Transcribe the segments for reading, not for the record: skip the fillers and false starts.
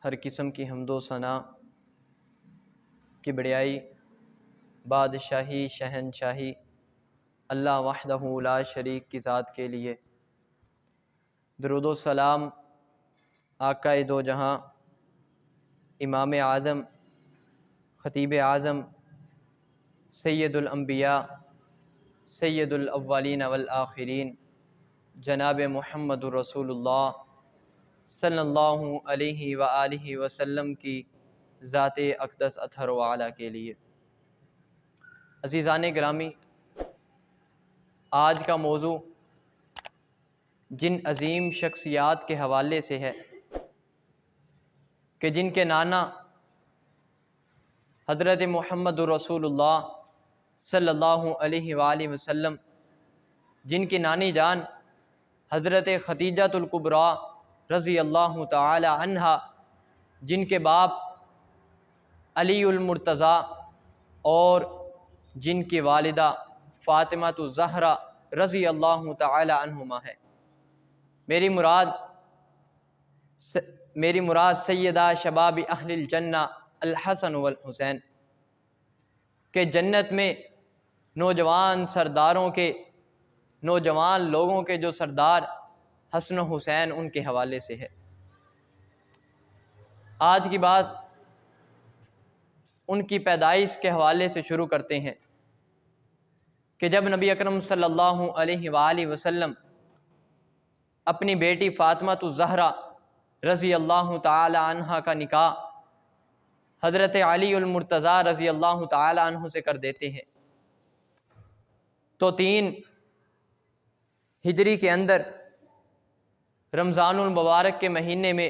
ہر قسم کی حمد و ثنا کی بڑائی، بادشاہی، شہنشاہی اللہ وحدہ لا شریک کی ذات کے لیے۔ درود و سلام آقا دو جہاں، امام اعظم، خطیب اعظم، سید الانبیاء، سید الاولین والآخرین، جناب محمد رسول اللہ صلی اللہ علیہ وآلہ وسلم کی ذات اقدس اطہر و اعلیٰ کے لیے۔ عزیزان گرامی، آج کا موضوع جن عظیم شخصیات کے حوالے سے ہے کہ جن کے نانا حضرت محمد رسول اللہ صلی اللہ علیہ وآلہ وسلم، جن کی نانی جان حضرت خدیجۃ الکبریٰ رضی اللہ تعالی عنہا، جن کے باپ علی المرتضیٰ اور جن کی والدہ فاطمہ الزہرا رضی اللہ تعالی عنہما ہے۔ میری مراد سیدہ شباب اہل الجنہ الحسن والحسین کہ جنت میں نوجوان سرداروں کے، نوجوان لوگوں کے جو سردار حسن و حسین، ان کے حوالے سے ہے۔ آج کی بات ان کی پیدائش کے حوالے سے شروع کرتے ہیں کہ جب نبی اکرم صلی اللہ علیہ وآلہ وسلم اپنی بیٹی فاطمہ الزہرا رضی اللہ تعالی عنہا کا نکاح حضرت علی المرتضیٰ رضی اللہ تعالی عنہ سے کر دیتے ہیں تو 3 ہجری کے اندر رمضان المبارک کے مہینے میں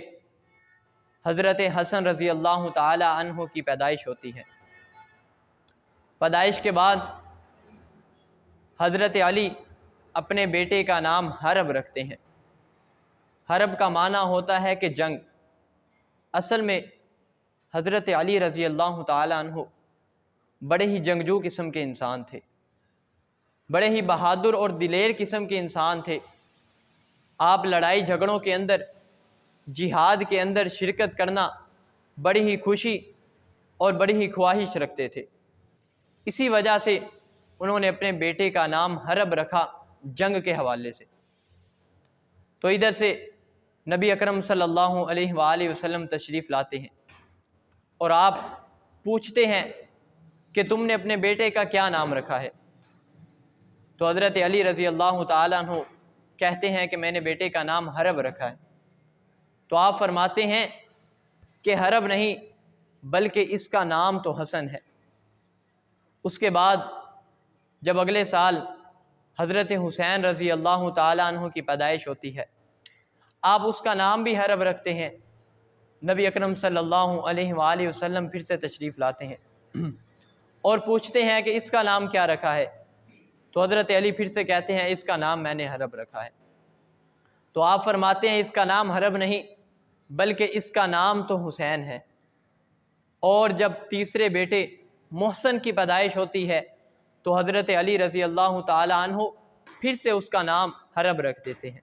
حضرت حسن رضی اللہ تعالی عنہ کی پیدائش ہوتی ہے۔ پیدائش کے بعد حضرت علی اپنے بیٹے کا نام حرب رکھتے ہیں۔ حرب کا معنی ہوتا ہے کہ جنگ۔ اصل میں حضرت علی رضی اللہ تعالی عنہ بڑے ہی جنگجو قسم کے انسان تھے، بڑے ہی بہادر اور دلیر قسم کے انسان تھے۔ آپ لڑائی جھگڑوں کے اندر، جہاد کے اندر شرکت کرنا بڑی ہی خوشی اور بڑی ہی خواہش رکھتے تھے۔ اسی وجہ سے انہوں نے اپنے بیٹے کا نام حرب رکھا، جنگ کے حوالے سے۔ تو ادھر سے نبی اکرم صلی اللہ علیہ وآلہ وسلم تشریف لاتے ہیں اور آپ پوچھتے ہیں کہ تم نے اپنے بیٹے کا کیا نام رکھا ہے؟ تو حضرت علی رضی اللہ تعالیٰ عنہ کہتے ہیں کہ میں نے بیٹے کا نام حرب رکھا ہے۔ تو آپ فرماتے ہیں کہ حرب نہیں بلکہ اس کا نام تو حسن ہے۔ اس کے بعد جب اگلے سال حضرت حسین رضی اللہ تعالیٰ عنہ کی پیدائش ہوتی ہے، آپ اس کا نام بھی حرب رکھتے ہیں۔ نبی اکرم صلی اللہ علیہ وآلہ وسلم پھر سے تشریف لاتے ہیں اور پوچھتے ہیں کہ اس کا نام کیا رکھا ہے؟ تو حضرت علی پھر سے کہتے ہیں اس کا نام میں نے حرب رکھا ہے۔ تو آپ فرماتے ہیں اس کا نام حرب نہیں بلکہ اس کا نام تو حسین ہے۔ اور جب تیسرے بیٹے محسن کی پیدائش ہوتی ہے تو حضرت علی رضی اللہ تعالی عنہ پھر سے اس کا نام حرب رکھ دیتے ہیں۔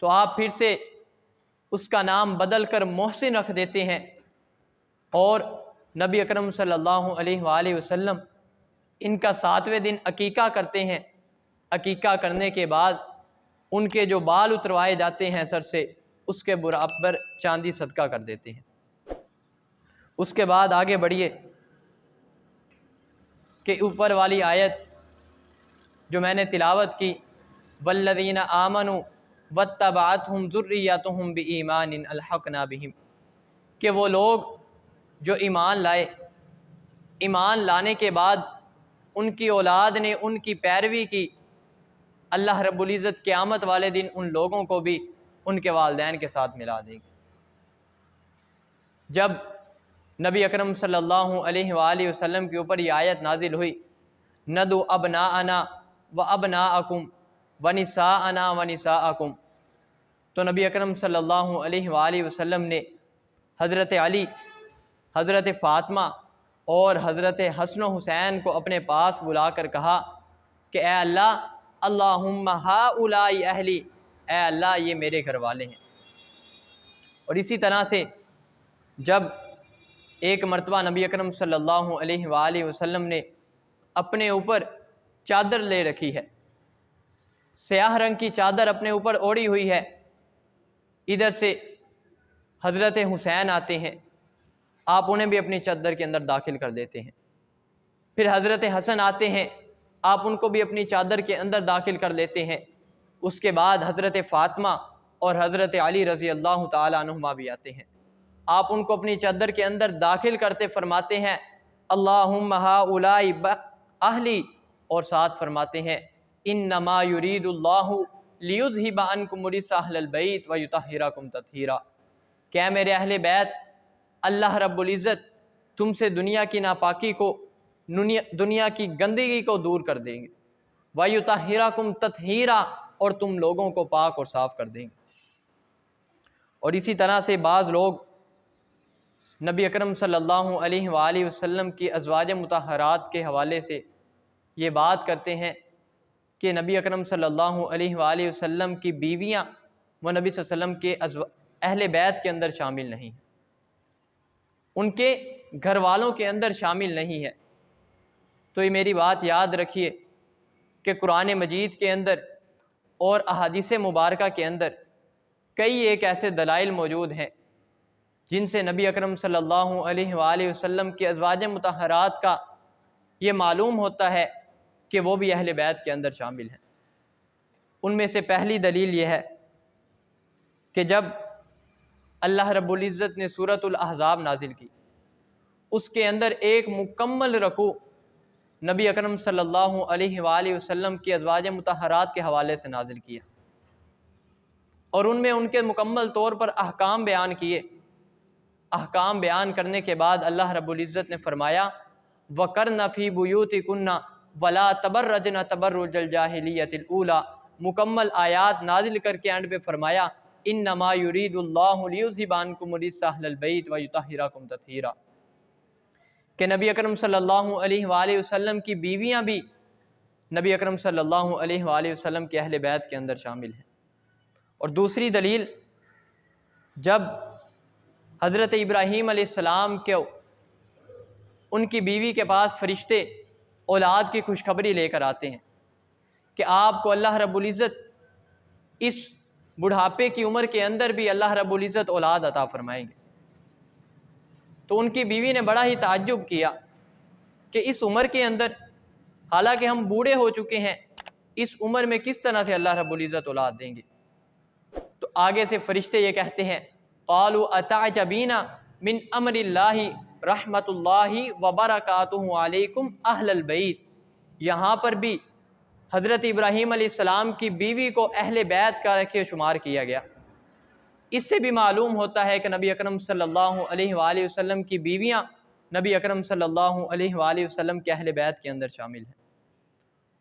تو آپ پھر سے اس کا نام بدل کر محسن رکھ دیتے ہیں اور نبی اکرم صلی اللہ علیہ وآلہ وسلم ان کا 7ویں دن عقیقہ کرتے ہیں۔ عقیقہ کرنے کے بعد ان کے جو بال اتروائے جاتے ہیں سر سے، اس کے برابر چاندی صدقہ کر دیتے ہیں۔ اس کے بعد آگے بڑھیے کہ اوپر والی آیت جو میں نے تلاوت کی، والذین آمنوا واتبعتہم ذریتہم بایمان الحقنا بہم، کہ وہ لوگ جو ایمان لائے، ایمان لانے کے بعد ان کی اولاد نے ان کی پیروی کی، اللہ رب العزت قیامت والے دن ان لوگوں کو بھی ان کے والدین کے ساتھ ملا دے گی۔ جب نبی اکرم صلی اللہ علیہ وآلہ وسلم کے اوپر یہ آیت نازل ہوئی، ندعو ابناءنا وابناءکم ونساءنا ونساءکم، تو نبی اکرم صلی اللہ علیہ وآلہ وسلم نے حضرت علی، حضرت فاطمہ اور حضرت حسن و حسین کو اپنے پاس بلا کر کہا کہ اے اللہ، اللہم ہؤلاء اہلی، اے اللہ یہ میرے گھر والے ہیں۔ اور اسی طرح سے جب ایک مرتبہ نبی اکرم صلی اللہ علیہ وآلہ وسلم نے اپنے اوپر چادر لے رکھی ہے، سیاہ رنگ کی چادر اپنے اوپر اوڑھی ہوئی ہے، ادھر سے حضرت حسین آتے ہیں، آپ انہیں بھی اپنی چادر کے اندر داخل کر دیتے ہیں۔ پھر حضرت حسن آتے ہیں، آپ ان کو بھی اپنی چادر کے اندر داخل کر لیتے ہیں۔ اس کے بعد حضرت فاطمہ اور حضرت علی رضی اللہ تعالیٰ عنہما بھی آتے ہیں، آپ ان کو اپنی چادر کے اندر داخل کرتے فرماتے ہیں اللہم ہؤلاء اہلی، اور ساتھ فرماتے ہیں انما یرید اللہ لیذہب عنکم رجس اہل البیت ویطہرکم تطہیرا، کہ اے میرے اہل بیت، اللہ رب العزت تم سے دنیا کی ناپاکی کو، دنیا کی گندگی کو دور کر دیں گے، ویطہرکم تطہیرا، اور تم لوگوں کو پاک اور صاف کر دیں گے۔ اور اسی طرح سے بعض لوگ نبی اکرم صلی اللہ علیہ وآلہ وسلم کی ازواج مطہرات کے حوالے سے یہ بات کرتے ہیں کہ نبی اکرم صلی اللہ علیہ وآلہ وسلم کی بیویاں وہ نبی صلی اللہ علیہ وسلم کے اہل بیت کے اندر شامل نہیں ہیں، ان کے گھر والوں کے اندر شامل نہیں ہے۔ تو یہ میری بات یاد رکھیے کہ قرآن مجید کے اندر اور احادیث مبارکہ کے اندر کئی ایک ایسے دلائل موجود ہیں جن سے نبی اکرم صلی اللہ علیہ وآلہ وسلم کی ازواج مطہرات کا یہ معلوم ہوتا ہے کہ وہ بھی اہل بیت کے اندر شامل ہیں۔ ان میں سے پہلی دلیل یہ ہے کہ جب اللہ رب العزت نے سورۃ الاحزاب نازل کی، اس کے اندر ایک مکمل رکوع نبی اکرم صلی اللہ علیہ وآلہ وسلم کی ازواج مطہرات کے حوالے سے نازل کیا، اور ان میں ان کے مکمل طور پر احکام بیان کیے۔ احکام بیان کرنے کے بعد اللہ رب العزت نے فرمایا وَقَرْنَ فِي بُيُوتِكُنَّ وَلَا تَبَرَّجْنَ تَبَرُّجَ الْجَاهِلِيَّةِ الْأُولَى، مکمل آیات نازل کر کے اینڈ پہ فرمایا إِنَّمَا يُرِيدُ اللَّهُ لِيُذْهِبَ عَنْكُمُ الرِّجْسَ أَهْلَ الْبَيْتِ وَيُطَهِّرَكُمْ تَطْهِيرًا، کہ نبی اکرم صلی اللہ علیہ وآلہ وسلم کی بیویاں بھی نبی اکرم صلی اللہ علیہ وآلہ وسلم کے اہل بیت کے اندر شامل ہیں۔ اور دوسری دلیل، جب حضرت ابراہیم علیہ السلام کے ان کی بیوی کے پاس فرشتے اولاد کی خوشخبری لے کر آتے ہیں کہ آپ کو اللہ رب العزت اس بڑھاپے کی عمر کے اندر بھی اللہ رب العزت اولاد عطا فرمائیں گے، تو ان کی بیوی نے بڑا ہی تعجب کیا کہ اس عمر کے اندر، حالانکہ ہم بوڑھے ہو چکے ہیں، اس عمر میں کس طرح سے اللہ رب العزت اولاد دیں گے؟ تو آگے سے فرشتے یہ کہتے ہیں قالوا اتعجبین من امر اللہ رحمت اللہ وبرکاتہ علیکم اہل البیت، یہاں پر بھی حضرت ابراہیم علیہ السلام کی بیوی کو اہل بیت کا رکھے شمار کیا گیا۔ اس سے بھی معلوم ہوتا ہے کہ نبی اکرم صلی اللہ علیہ وآلہ وسلم کی بیویاں نبی اکرم صلی اللہ علیہ وآلہ وسلم کے اہل بیت کے اندر شامل ہیں۔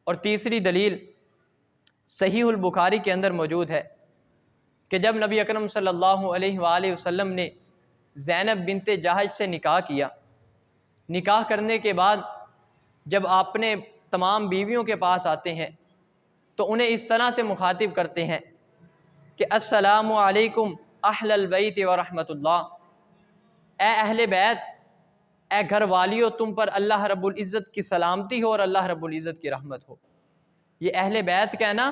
اور تیسری دلیل صحیح البخاری کے اندر موجود ہے کہ جب نبی اکرم صلی اللہ علیہ وآلہ وسلم نے زینب بنت جہش سے نکاح کیا، نکاح کرنے کے بعد جب آپ اپنے تمام بیویوں کے پاس آتے ہیں تو انہیں اس طرح سے مخاطب کرتے ہیں کہ السلام علیکم اہل البیت ورحمۃ اللہ، اے اہل بیت، اے گھر والیو، تم پر اللہ رب العزت کی سلامتی ہو اور اللہ رب العزت کی رحمت ہو۔ یہ اہل بیت کہنا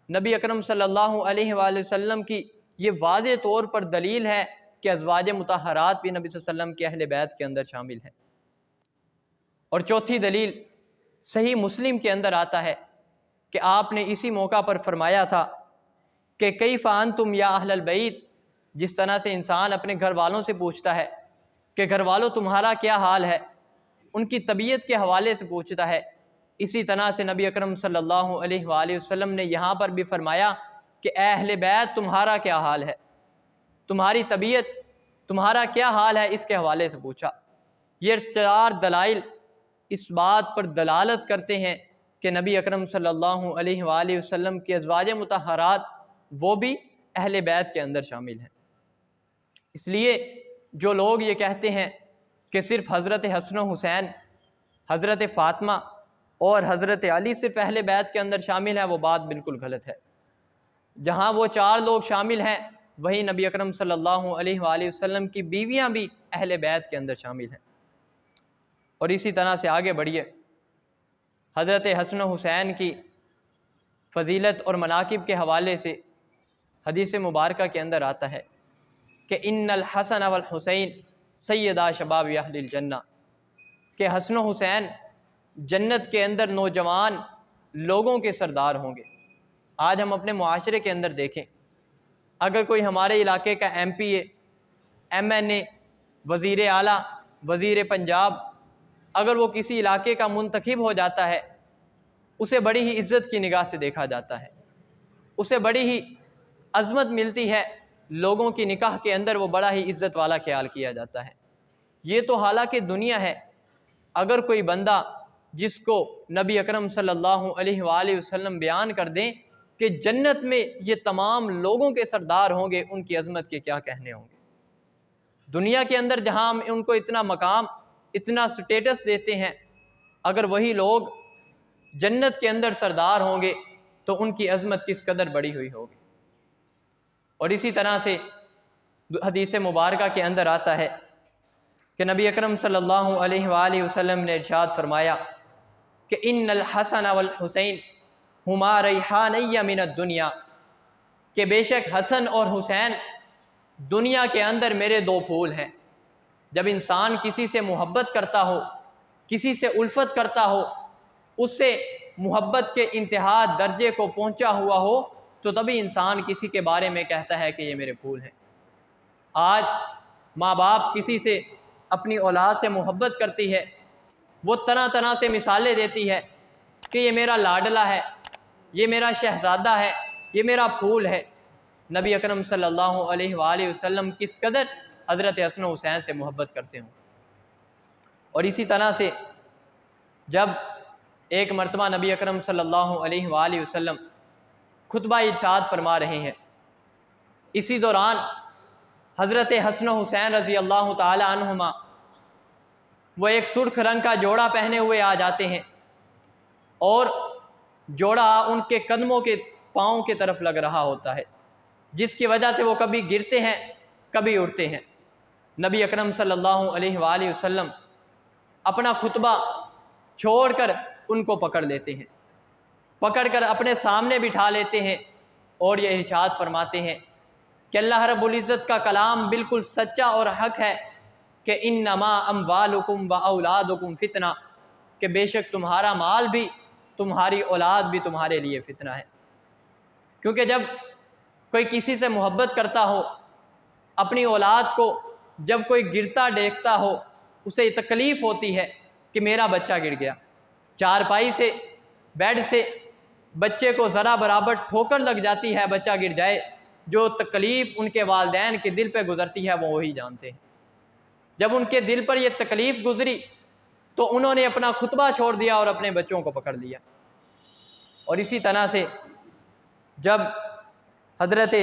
نبی اکرم صلی اللہ علیہ وآلہ وسلم کی یہ واضح طور پر دلیل ہے کہ ازواج مطہرات بھی نبی صلی اللہ علیہ وسلم کے اہل بیت کے اندر شامل ہیں۔ اور چوتھی دلیل صحیح مسلم کے اندر آتا ہے کہ آپ نے اسی موقع پر فرمایا تھا کہ کیف انتم یا اہل البیت، جس طرح سے انسان اپنے گھر والوں سے پوچھتا ہے کہ گھر والوں تمہارا کیا حال ہے، ان کی طبیعت کے حوالے سے پوچھتا ہے، اسی طرح سے نبی اکرم صلی اللہ علیہ وآلہ وسلم نے یہاں پر بھی فرمایا کہ اے اہل بیت تمہارا کیا حال ہے، تمہاری طبیعت، تمہارا کیا حال ہے، اس کے حوالے سے پوچھا۔ یہ چار دلائل اس بات پر دلالت کرتے ہیں کہ نبی اکرم صلی اللہ علیہ وآلہ وسلم کی ازواج مطہرات وہ بھی اہل بیت کے اندر شامل ہیں۔ اس لیے جو لوگ یہ کہتے ہیں کہ صرف حضرت حسن و حسین، حضرت فاطمہ اور حضرت علی صرف اہل بیت کے اندر شامل ہیں، وہ بات بالکل غلط ہے۔ جہاں وہ چار لوگ شامل ہیں وہی نبی اکرم صلی اللہ علیہ وآلہ وسلم کی بیویاں بھی اہل بیت کے اندر شامل ہیں۔ اور اسی طرح سے آگے بڑھیے، حضرت حسن و حسین کی فضیلت اور مناقب کے حوالے سے حدیث مبارکہ کے اندر آتا ہے کہ ان الحسن والحسین سیدا شباب اہل الجنہ، کہ حسن و حسین جنت کے اندر نوجوان لوگوں کے سردار ہوں گے۔ آج ہم اپنے معاشرے کے اندر دیکھیں، اگر کوئی ہمارے علاقے کا ایم پی اے، ایم این اے، وزیر اعلیٰ، وزیر پنجاب، اگر وہ کسی علاقے کا منتخب ہو جاتا ہے، اسے بڑی ہی عزت کی نگاہ سے دیکھا جاتا ہے، اسے بڑی ہی عظمت ملتی ہے، لوگوں کی نکاح کے اندر وہ بڑا ہی عزت والا خیال کیا جاتا ہے۔ یہ تو حالانکہ دنیا ہے، اگر کوئی بندہ جس کو نبی اکرم صلی اللہ علیہ وآلہ وسلم بیان کر دیں کہ جنت میں یہ تمام لوگوں کے سردار ہوں گے، ان کی عظمت کے کیا کہنے ہوں گے۔ دنیا کے اندر جہاں ہم ان کو اتنا مقام، اتنا سٹیٹس دیتے ہیں، اگر وہی لوگ جنت کے اندر سردار ہوں گے تو ان کی عظمت کس قدر بڑی ہوئی ہوگی۔ اور اسی طرح سے حدیث مبارکہ کے اندر آتا ہے کہ نبی اکرم صلی اللہ علیہ وآلہ وسلم نے ارشاد فرمایا کہ ان الحسن والحسین ہما ریحانی من الدنیا، کہ بے شک حسن اور حسین دنیا کے اندر میرے دو پھول ہیں۔ جب انسان کسی سے محبت کرتا ہو، کسی سے الفت کرتا ہو، اس سے محبت کے انتہا درجے کو پہنچا ہوا ہو، تو تبھی انسان کسی کے بارے میں کہتا ہے کہ یہ میرے پھول ہیں۔ آج ماں باپ کسی سے اپنی اولاد سے محبت کرتی ہے، وہ طرح طرح سے مثالیں دیتی ہے کہ یہ میرا لاڈلا ہے، یہ میرا شہزادہ ہے، یہ میرا پھول ہے۔ نبی اکرم صلی اللہ علیہ وآلہ وسلم کس قدر حضرت حسن و حسین سے محبت کرتے ہوں۔ اور اسی طرح سے جب ایک مرتبہ نبی اکرم صلی اللہ علیہ وآلہ وسلم خطبہ ارشاد فرما رہے ہیں، اسی دوران حضرت حسن و حسین رضی اللہ تعالی عنہما وہ ایک سرخ رنگ کا جوڑا پہنے ہوئے آ جاتے ہیں، اور جوڑا ان کے قدموں کے پاؤں کی طرف لگ رہا ہوتا ہے، جس کی وجہ سے وہ کبھی گرتے ہیں، کبھی اٹھتے ہیں۔ نبی اکرم صلی اللہ علیہ وآلہ وسلم اپنا خطبہ چھوڑ کر ان کو پکڑ لیتے ہیں، پکڑ کر اپنے سامنے بٹھا لیتے ہیں، اور یہ ارشاد فرماتے ہیں کہ اللہ رب العزت کا کلام بالکل سچا اور حق ہے کہ انما اموالکم و اولادکم فتنہ، کہ بے شک تمہارا مال بھی، تمہاری اولاد بھی تمہارے لیے فتنہ ہے۔ کیونکہ جب کوئی کسی سے محبت کرتا ہو، اپنی اولاد کو جب کوئی گرتا دیکھتا ہو، اسے تکلیف ہوتی ہے کہ میرا بچہ گر گیا۔ چارپائی سے، بیڈ سے بچے کو ذرا برابر ٹھوکر لگ جاتی ہے، بچہ گر جائے، جو تکلیف ان کے والدین کے دل پہ گزرتی ہے وہ وہی جانتے ہیں۔ جب ان کے دل پر یہ تکلیف گزری تو انہوں نے اپنا خطبہ چھوڑ دیا اور اپنے بچوں کو پکڑ لیا۔ اور اسی طرح سے جب حضرت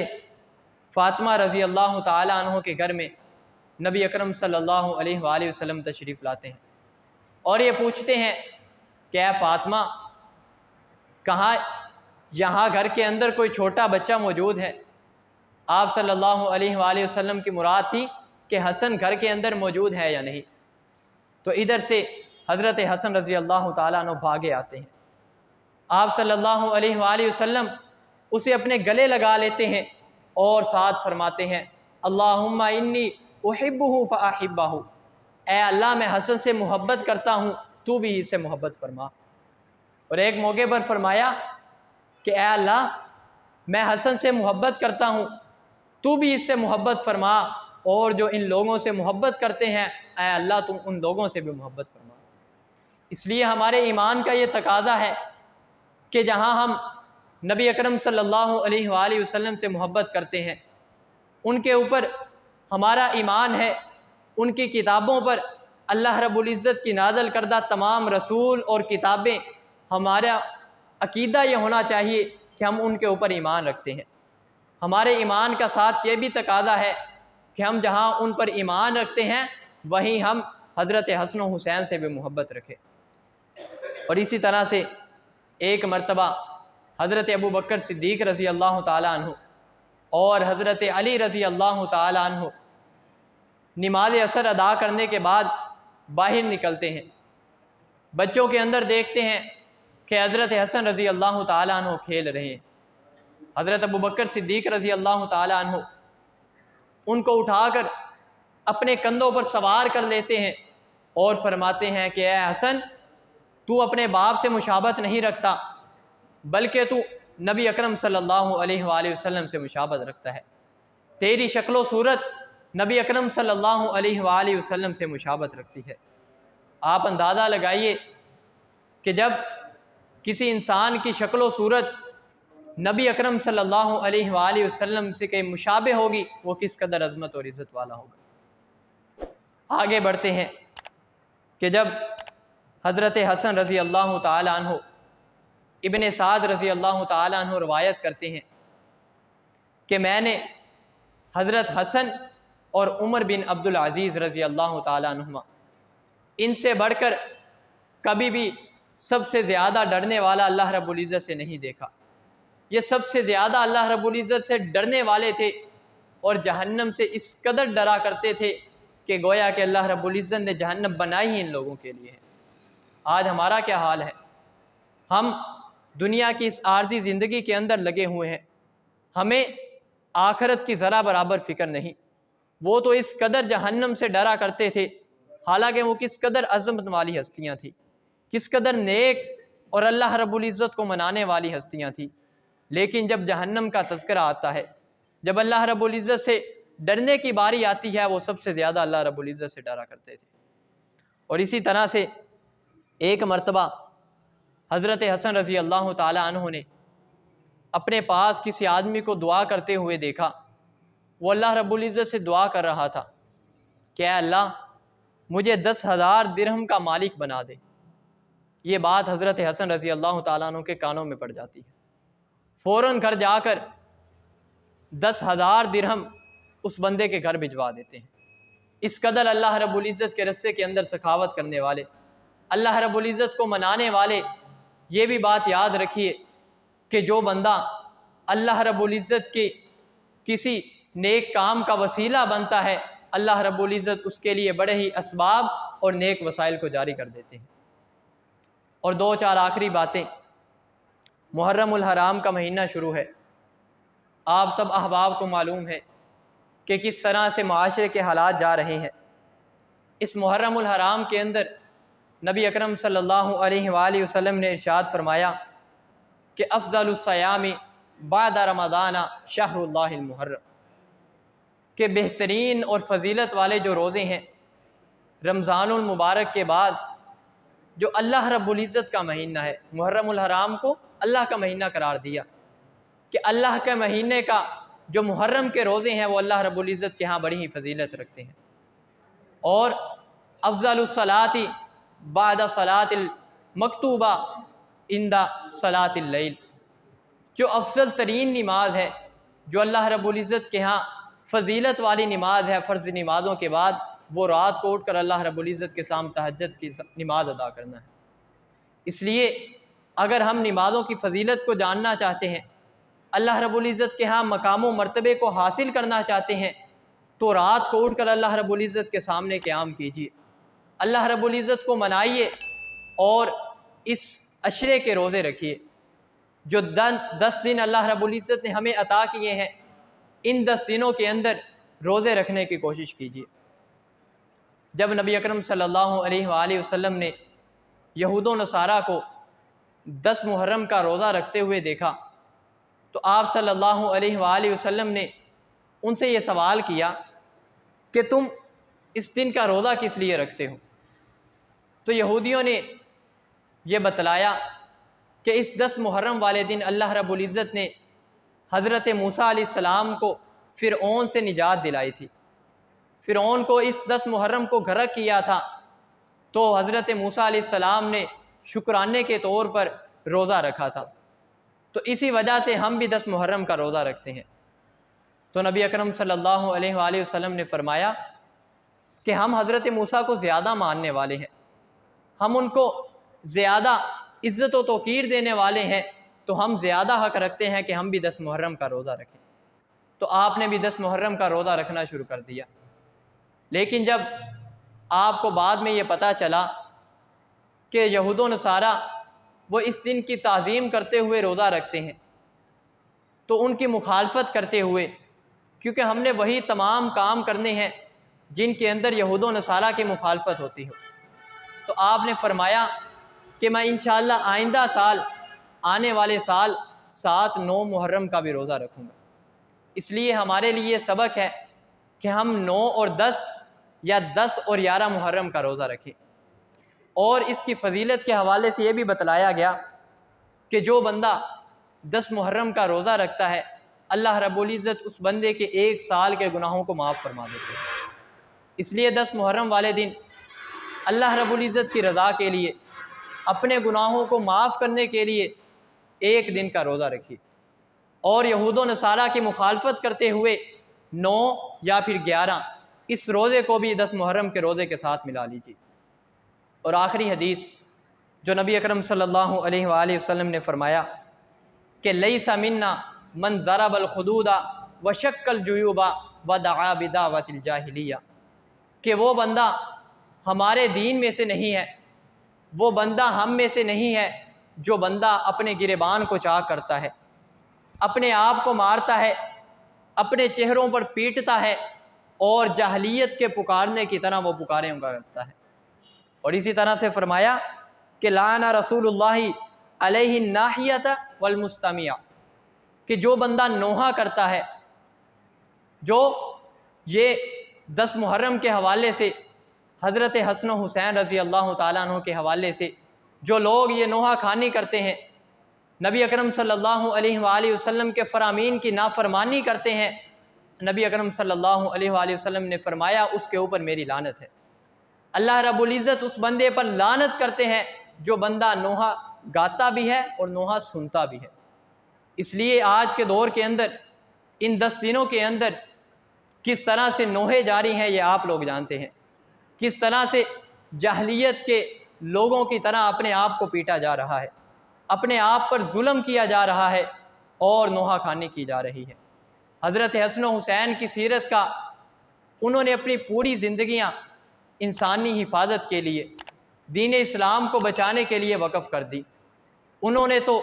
فاطمہ رضی اللہ تعالی عنہ کے گھر میں نبی اکرم صلی اللہ علیہ وآلہ وسلم تشریف لاتے ہیں اور یہ پوچھتے ہیں کہ اے فاطمہ، کہاں یہاں گھر کے اندر کوئی چھوٹا بچہ موجود ہے؟ آپ صلی اللہ علیہ وآلہ وسلم کی مراد تھی کہ حسن گھر کے اندر موجود ہے یا نہیں۔ تو ادھر سے حضرت حسن رضی اللہ تعالیٰ عنہ بھاگے آتے ہیں، آپ صلی اللہ علیہ وآلہ وسلم اسے اپنے گلے لگا لیتے ہیں اور ساتھ فرماتے ہیں اللہم انی احبہ فاحبہ، اے اللہ میں حسن سے محبت کرتا ہوں، تو بھی اس سے محبت فرما۔ اور ایک موقع پر فرمایا کہ اے اللہ میں حسن سے محبت کرتا ہوں، تو بھی اس سے محبت فرما، اور جو ان لوگوں سے محبت کرتے ہیں اے اللہ تم ان لوگوں سے بھی محبت فرما۔ اس لیے ہمارے ایمان کا یہ تقاضا ہے کہ جہاں ہم نبی اکرم صلی اللہ علیہ وآلہ وسلم سے محبت کرتے ہیں، ان کے اوپر ہمارا ایمان ہے، ان کی کتابوں پر اللہ رب العزت کی نازل کردہ تمام رسول اور کتابیں، ہمارا عقیدہ یہ ہونا چاہیے کہ ہم ان کے اوپر ایمان رکھتے ہیں۔ ہمارے ایمان کا ساتھ یہ بھی تقاضا ہے کہ ہم جہاں ان پر ایمان رکھتے ہیں وہیں ہم حضرت حسن و حسین سے بھی محبت رکھیں۔ اور اسی طرح سے ایک مرتبہ حضرت ابو بکر صدیق رضی اللہ تعالیٰ عنہ اور حضرت علی رضی اللہ تعالیٰ عنہ نماز عصر ادا کرنے کے بعد باہر نکلتے ہیں، بچوں کے اندر دیکھتے ہیں کہ حضرت حسن رضی اللہ تعالیٰ عنہ کھیل رہے ہیں۔ حضرت ابوبکر صدیق رضی اللہ تعالیٰ عنہ ان کو اٹھا کر اپنے کندھوں پر سوار کر لیتے ہیں اور فرماتے ہیں کہ اے حسن، تو اپنے باپ سے مشابہت نہیں رکھتا بلکہ تو نبی اکرم صلی اللہ علیہ وآلہ وسلم سے مشابہت رکھتا ہے، تیری شکل و صورت نبی اکرم صلی اللہ علیہ وآلہ وسلم سے مشابہت رکھتی ہے۔ آپ اندازہ لگائیے کہ جب کسی انسان کی شکل و صورت نبی اکرم صلی اللہ علیہ وآلہ وسلم سے کہ مشابہ ہوگی، وہ کس قدر عظمت اور عزت والا ہوگا۔ آگے بڑھتے ہیں کہ جب حضرت حسن رضی اللہ تعالیٰ عنہ ابن سعد رضی اللہ تعالیٰ عنہ روایت کرتے ہیں کہ میں نے حضرت حسن اور عمر بن عبدالعزیز رضی اللہ تعالیٰ عنہما ان سے بڑھ کر کبھی بھی سب سے زیادہ ڈرنے والا اللہ رب العزت سے نہیں دیکھا۔ یہ سب سے زیادہ اللہ رب العزت سے ڈرنے والے تھے اور جہنم سے اس قدر ڈرا کرتے تھے کہ گویا کہ اللہ رب العزت نے جہنم بنائی ہی ان لوگوں کے لیے ہے۔ آج ہمارا کیا حال ہے؟ ہم دنیا کی اس عارضی زندگی کے اندر لگے ہوئے ہیں، ہمیں آخرت کی ذرا برابر فکر نہیں۔ وہ تو اس قدر جہنم سے ڈرا کرتے تھے، حالانکہ وہ کس قدر عظمت والی ہستیاں تھیں، کس قدر نیک اور اللہ رب العزت کو منانے والی ہستیاں تھیں، لیکن جب جہنم کا تذکرہ آتا ہے، جب اللہ رب العزت سے ڈرنے کی باری آتی ہے، وہ سب سے زیادہ اللہ رب العزت سے ڈرا کرتے تھے۔ اور اسی طرح سے ایک مرتبہ حضرت حسن رضی اللہ تعالیٰ عنہ نے اپنے پاس کسی آدمی کو دعا کرتے ہوئے دیکھا۔ وہ اللہ رب العزت سے دعا کر رہا تھا کہ اے اللہ، مجھے 10,000 درہم کا مالک بنا دے۔ یہ بات حضرت حسن رضی اللہ تعالیٰ عنہ کے کانوں میں پڑ جاتی ہے، فوراً گھر جا کر 10,000 درہم اس بندے کے گھر بھجوا دیتے ہیں۔ اس قدر اللہ رب العزت کے رستے کے اندر سخاوت کرنے والے، اللہ رب العزت کو منانے والے۔ یہ بھی بات یاد رکھیے کہ جو بندہ اللہ رب العزت کے کسی نیک کام کا وسیلہ بنتا ہے، اللہ رب العزت اس کے لیے بڑے ہی اسباب اور نیک وسائل کو جاری کر دیتے ہیں۔ اور 2-4 آخری باتیں۔ محرم الحرام کا مہینہ شروع ہے، آپ سب احباب کو معلوم ہے کہ کس طرح سے معاشرے کے حالات جا رہے ہیں۔ اس محرم الحرام کے اندر نبی اکرم صلی اللہ علیہ وآلہ وسلم نے ارشاد فرمایا کہ افضل الصیام بعد رمضان شہر اللہ المحرم، کہ بہترین اور فضیلت والے جو روزے ہیں رمضان المبارک کے بعد، جو اللہ رب العزت کا مہینہ ہے، محرم الحرام کو اللہ کا مہینہ قرار دیا کہ اللہ کے مہینے کا جو محرم کے روزے ہیں وہ اللہ رب العزت کے ہاں بڑی ہی فضیلت رکھتے ہیں۔ اور افضل الصلاۃ بعد صلاۃ المکتوبہ عند صلاۃ اللیل، جو افضل ترین نماز ہے، جو اللہ رب العزت کے ہاں فضیلت والی نماز ہے فرض نمازوں کے بعد، وہ رات کو اٹھ کر اللہ رب العزت کے سامنے تہجد کی نماز ادا کرنا ہے۔ اس لیے اگر ہم نمازوں کی فضیلت کو جاننا چاہتے ہیں، اللہ رب العزت کے ہاں مقام و مرتبے کو حاصل کرنا چاہتے ہیں، تو رات کو اٹھ کر اللہ رب العزت کے سامنے قیام کیجیے، اللہ رب العزت کو منائیے اور اس عشرے کے روزے رکھیے۔ جو 10 دن اللہ رب العزت نے ہمیں عطا کیے ہیں، ان 10 دنوں کے اندر روزے رکھنے کی کوشش کیجیے۔ جب نبی اکرم صلی اللہ علیہ وآلہ وسلم نے یہود و نصارہ کو 10 محرم کا روزہ رکھتے ہوئے دیکھا تو آپ صلی اللہ علیہ وآلہ وسلم نے ان سے یہ سوال کیا کہ تم اس دن کا روزہ کس لیے رکھتے ہو؟ تو یہودیوں نے یہ بتلایا کہ اس 10 محرم والے دن اللہ رب العزت نے حضرت موسیٰ علیہ السلام کو فرعون سے نجات دلائی تھی۔ فرعون کو اس 10 محرم کو غرق کیا تھا، تو حضرت موسیٰ علیہ السلام نے شکرانے کے طور پر روزہ رکھا تھا، تو اسی وجہ سے ہم بھی 10 محرم کا روزہ رکھتے ہیں۔ تو نبی اکرم صلی اللہ علیہ وآلہ وسلم نے فرمایا کہ ہم حضرت موسیٰ کو زیادہ ماننے والے ہیں، ہم ان کو زیادہ عزت و توقیر دینے والے ہیں، تو ہم زیادہ حق رکھتے ہیں کہ ہم بھی 10 محرم کا روزہ رکھیں۔ تو آپ نے بھی 10 محرم کا روزہ رکھنا شروع کر دیا۔ لیکن جب آپ کو بعد میں یہ پتہ چلا کہ یہود و نصارہ وہ اس دن کی تعظیم کرتے ہوئے روزہ رکھتے ہیں، تو ان کی مخالفت کرتے ہوئے، کیونکہ ہم نے وہی تمام کام کرنے ہیں جن کے اندر یہود و نصارہ کی مخالفت ہوتی ہو، تو آپ نے فرمایا کہ میں انشاءاللہ آئندہ سال، آنے والے سال 7-9 محرم کا بھی روزہ رکھوں گا۔ اس لیے ہمارے لیے سبق ہے کہ ہم 9 اور 10 یا 10 اور 11 محرم کا روزہ رکھیں۔ اور اس کی فضیلت کے حوالے سے یہ بھی بتلایا گیا کہ جو بندہ 10 محرم کا روزہ رکھتا ہے، اللہ رب العزت اس بندے کے 1 سال کے گناہوں کو معاف فرما دیتے ہیں۔ اس لیے 10 محرم والے دن اللہ رب العزت کی رضا کے لیے، اپنے گناہوں کو معاف کرنے کے لیے 1 دن کا روزہ رکھیے، اور یہود و نصارہ کی مخالفت کرتے ہوئے 9 یا پھر 11 اس روزے کو بھی 10 محرم کے روزے کے ساتھ ملا لیجیے۔ اور آخری حدیث جو نبی اکرم صلی اللہ علیہ وآلہ وسلم نے فرمایا کہ لیس منا من ضرب الخدود وشق الجیوب ودعا بدعوۃ الجاہلیہ، کہ وہ بندہ ہمارے دین میں سے نہیں ہے، وہ بندہ ہم میں سے نہیں ہے جو بندہ اپنے گریبان کو چاک کرتا ہے، اپنے آپ کو مارتا ہے، اپنے چہروں پر پیٹتا ہے، اور جاہلیت کے پکارنے کی طرح وہ پکاریں کرتا ہے۔ اور اسی طرح سے فرمایا کہ لعن رسول اللہ علیہ الناحیۃ والمستمیع، کہ جو بندہ نوحہ کرتا ہے، جو یہ 10 محرم کے حوالے سے حضرت حسن و حسین رضی اللہ تعالیٰ عنہ کے حوالے سے جو لوگ یہ نوحہ خوانی کرتے ہیں، نبی اکرم صلی اللہ علیہ وآلہ وسلم کے فرامین کی نافرمانی کرتے ہیں، نبی اکرم صلی اللہ علیہ وآلہ وسلم نے فرمایا اس کے اوپر میری لعنت ہے۔ اللہ رب العزت اس بندے پر لعنت کرتے ہیں جو بندہ نوحہ گاتا بھی ہے اور نوحہ سنتا بھی ہے۔ اس لیے آج کے دور کے اندر ان 10 دنوں کے اندر کس طرح سے نوحے جاری ہیں یہ آپ لوگ جانتے ہیں، کس طرح سے جاہلیت کے لوگوں کی طرح اپنے آپ کو پیٹا جا رہا ہے، اپنے آپ پر ظلم کیا جا رہا ہے اور نوحہ خوانی کی جا رہی ہے۔ حضرت حسن و حسین کی سیرت کا انہوں نے اپنی پوری زندگیاں انسانی حفاظت کے لیے، دین اسلام کو بچانے کے لیے وقف کر دی۔ انہوں نے تو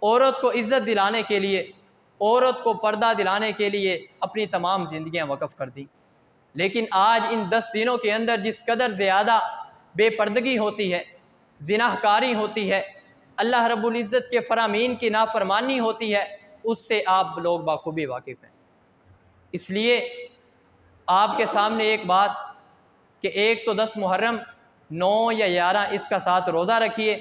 عورت کو عزت دلانے کے لیے، عورت کو پردہ دلانے کے لیے اپنی تمام زندگیاں وقف کر دی۔ لیکن آج ان 10 دنوں کے اندر جس قدر زیادہ بے پردگی ہوتی ہے، زنا کاری ہوتی ہے، اللہ رب العزت کے فرامین کی نافرمانی ہوتی ہے، اس سے آپ لوگ بخوبی واقف ہیں۔ اس لیے آپ کے سامنے ایک بات کہ ایک تو 10 محرم، 9 یا 11 اس کا ساتھ روزہ رکھیے،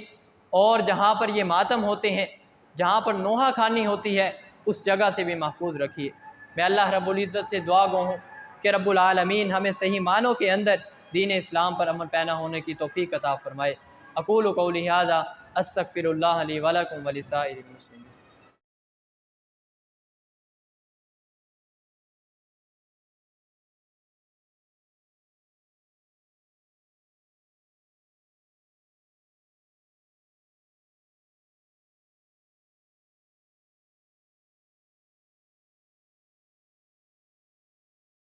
اور جہاں پر یہ ماتم ہوتے ہیں، جہاں پر نوحہ خوانی ہوتی ہے، اس جگہ سے بھی محفوظ رکھیے۔ میں اللہ رب العزت سے دعا گو ہوں کہ رب العالمین ہمیں صحیح معنوں کے اندر دین اسلام پر عمل پیرا ہونے کی توفیق عطا فرمائے۔ اقول قولی ھذا استغفر اللہ لی ولکم ولسائر المسلمین۔